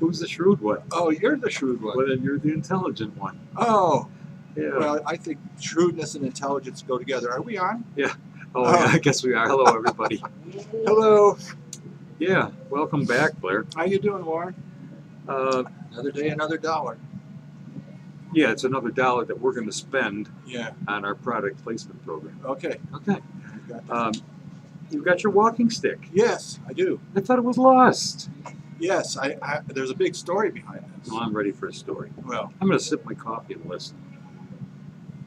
Who's the shrewd one? Oh, you're the shrewd one. Well, then you're the intelligent one. Oh, Yeah. well, I think shrewdness and intelligence go together. Are we on? Yeah. Oh, yeah, I guess we are. Hello, everybody. Hello. Yeah, welcome back, Blair. How you doing, Warren? Another day, another dollar. Yeah, it's another $1 that we're going to spend Yeah. on our product placement program. Okay. Okay. You got your walking stick. Yes, I do. I thought it was lost. Yes, there's a big story behind this. Well, I'm ready for a story. Well, I'm going to sip my coffee and listen.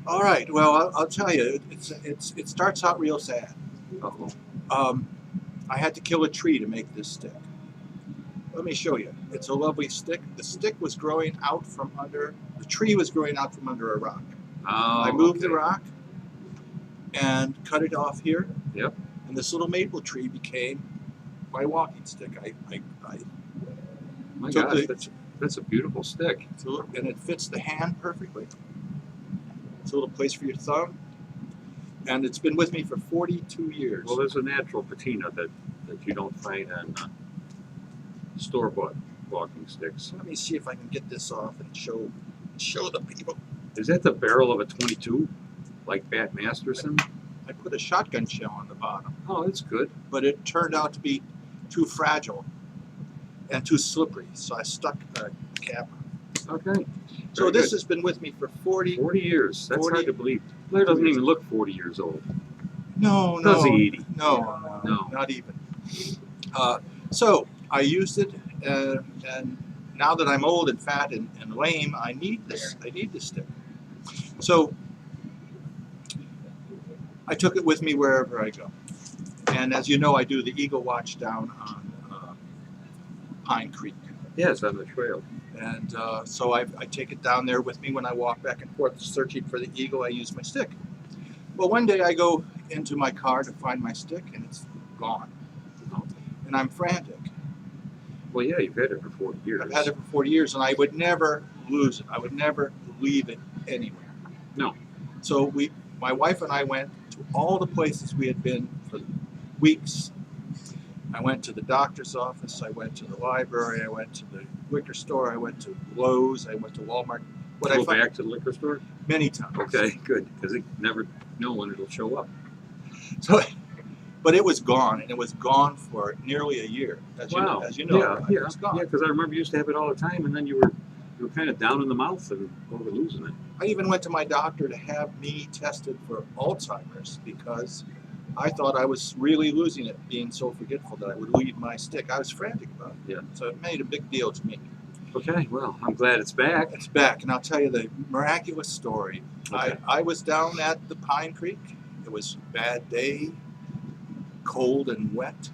all right. Well, I'll tell you, it starts out real sad. Uh-oh. I had to kill a tree to make this stick. Let me show you. It's a lovely stick. The stick was growing out from under, the tree was growing out from under a rock. Oh, I moved the rock and cut it off here. Yep. And this little maple tree became my walking stick. My gosh, that's a beautiful stick. And it fits the hand perfectly. It's a little place for your thumb. And it's been with me for 42 years. Well, there's a natural patina that you don't find on store-bought walking sticks. Let me see if I can get this off and show the people. Is that the barrel of a 22, like Bat Masterson? I put a shotgun shell on the bottom, Oh, that's good. but it turned out to be too fragile and too slippery, so I stuck a cap on. Okay. So this has been with me for 40 years. That's 40 hard to believe. Blair doesn't even look 40 years old. No, Does he, Edie? No, No. not even. So I used it, and now that I'm old and fat and lame, I need this stick. So I took it with me wherever I go. And as you know, I do the Eagle Watch down on Pine Creek. Yes, on the trail. And so I take it down there with me when I walk back and forth searching for the eagle. I use my stick. Well, one day I go into my car to find my stick, and it's gone. And I'm frantic. Well, yeah, you've had it for 40 years. I've had it for 40 years, and I would never lose it. I would never leave it anywhere. No. So my wife and I went to all the places we had been for weeks. I went to the doctor's office, I went to the library, I went to the liquor store, I went to Lowe's, I went to Walmart. Go back to the liquor store? Many times. Okay, good, because you never know when it'll show up. So, but it was gone, and it was gone for nearly a year. As you know, yeah, it was gone. Yeah, because I remember you used to have it all the time, and then you were kind of down in the mouth and over losing it. I even went to my doctor to have me tested for Alzheimer's because I thought I was really losing it, being so forgetful that I would leave my stick. I was frantic about it. Yeah. So it made a big deal to me. Okay, well, I'm glad it's back. It's back, and I'll tell you the miraculous story. Okay. I was down at the Pine Creek. It was a bad day, cold and wet,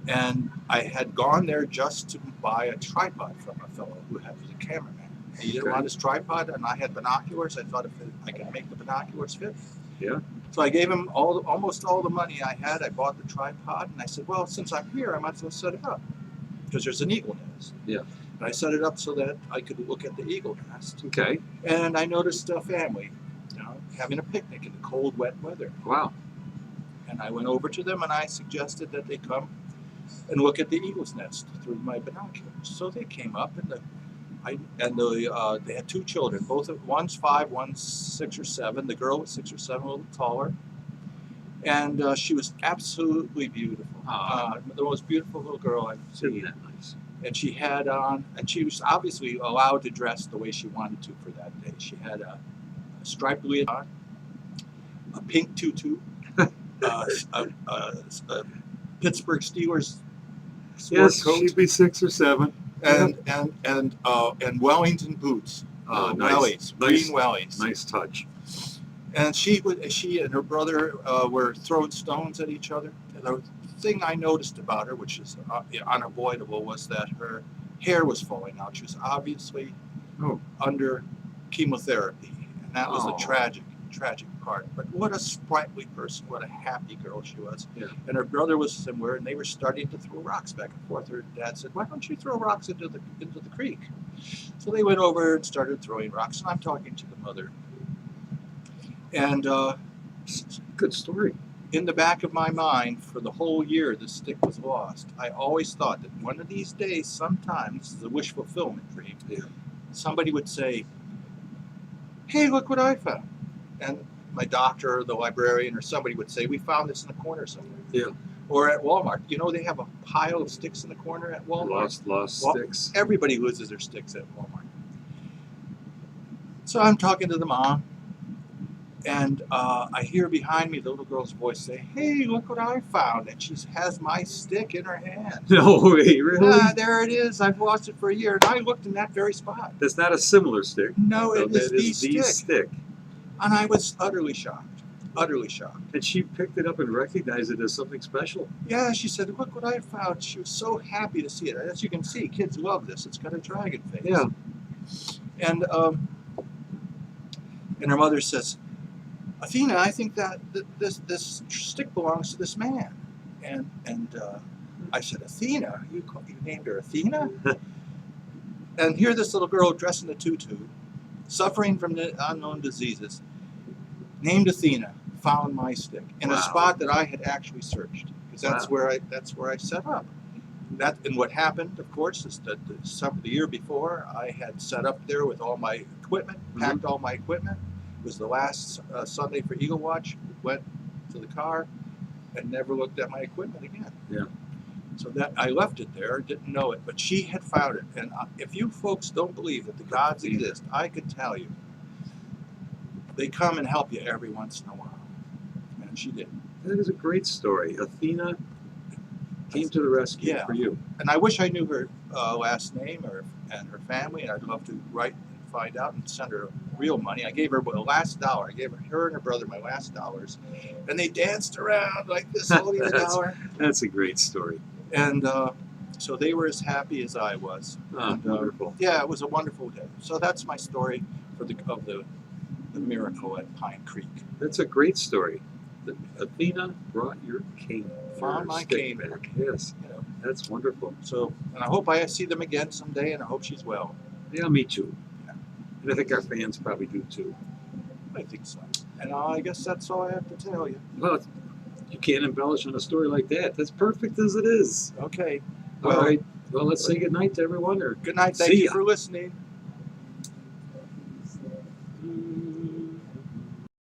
and I had gone there just to buy a tripod from a fellow who was a cameraman. He didn't want his tripod, and I had binoculars. I thought if I could make the binoculars fit. Yeah. So I gave him almost all the money I had. I bought the tripod, and I said, well, since I'm here, I might as well set it up because there's an eagle nest. Yeah. And I set it up so that I could look at the eagle nest. Okay. And I noticed a family, having a picnic in the cold, wet weather. Wow. And I went over to them, and I suggested that they come and look at the eagle's nest through my binoculars. So they came up, and they had two children. One's 5, one's 6 or 7. The girl was 6 or 7, a little taller, and she was absolutely beautiful. The most beautiful little girl I've seen. Isn't that nice? And she had on, and she was obviously allowed to dress the way she wanted to for that day. She had a striped Louis on, a pink tutu, a Pittsburgh Steelers sport coat. She'd be 6 or 7. And Wellington boots, Nice. wellies, green wellies. Nice touch. And she and her brother were throwing stones at each other. And the thing I noticed about her, which is unavoidable, was that her hair was falling out. She was obviously under chemotherapy, and that was the tragic part. But what a sprightly person, what a happy girl she was. Yeah. And her brother was somewhere, and they were starting to throw rocks back and forth. Her dad said, why don't you throw rocks into the creek? So they went over and started throwing rocks, and I'm talking to the mother. And good story. in the back of my mind for the whole year the stick was lost, I always thought that one of these days, sometime, this is a wish fulfillment dream, Yeah. somebody would say, "Hey, look what I found," and my doctor or the librarian or somebody would say, "We found this in the corner somewhere." Yeah. Or at Walmart, they have a pile of sticks in the corner at Walmart. Lost Well, sticks. Everybody loses their sticks at Walmart. So I'm talking to the mom, and I hear behind me the little girl's voice say, "Hey, look what I found!" And she has my stick in her hand. No way, really? Ah, there it is. I've lost it for a year, and I looked in that very spot. That's not a similar stick. No, it is that is the the stick. stick. And I was utterly shocked. Utterly shocked. And she picked it up and recognized it as something special. Yeah, she said, "Look what I found." She was so happy to see it. As you can see, kids love this. It's got a dragon face. Yeah. And her mother says, "Athena, I think that this stick belongs to this man." And I said, "Athena? You named her Athena?" And here this little girl dressed in a tutu, suffering from the unknown diseases, named Athena, found my stick in Wow. a spot that I had actually searched, because that's where I set up. And what happened, of course, is that the year before I had set up there with all my equipment, packed all my equipment. It was the last Sunday for Eagle Watch. Went to the car and never looked at my equipment again. Yeah. So that I left it there, didn't know it, but she had found it. And if you folks don't believe that the gods exist, I can tell you, they come and help you every once in a while. And she did. That is a great story. Athena came to the rescue Yeah. for you. And I wish I knew her last name and her family, and I'd love to write and find out and send her real money. I gave her the last dollar. I gave her and her brother my last dollars, and they danced around like this, holding the dollar. That's a great story. And so they were as happy as I was. Oh, And, wonderful. Yeah, it was a wonderful day. So that's my story for the miracle at Pine Creek. That's a great story. Athena brought your cane. Found your my stick cane back. Yes, that's wonderful. So, and I hope I see them again someday, and I hope she's well. Yeah, me too. Yeah. And I think our fans probably do too. I think so. And I guess that's all I have to tell you. Well, you can't embellish on a story like that. That's perfect as it is. Okay. All right. Well, let's say goodnight to everyone. Or Good night. Thank See you ya. for listening.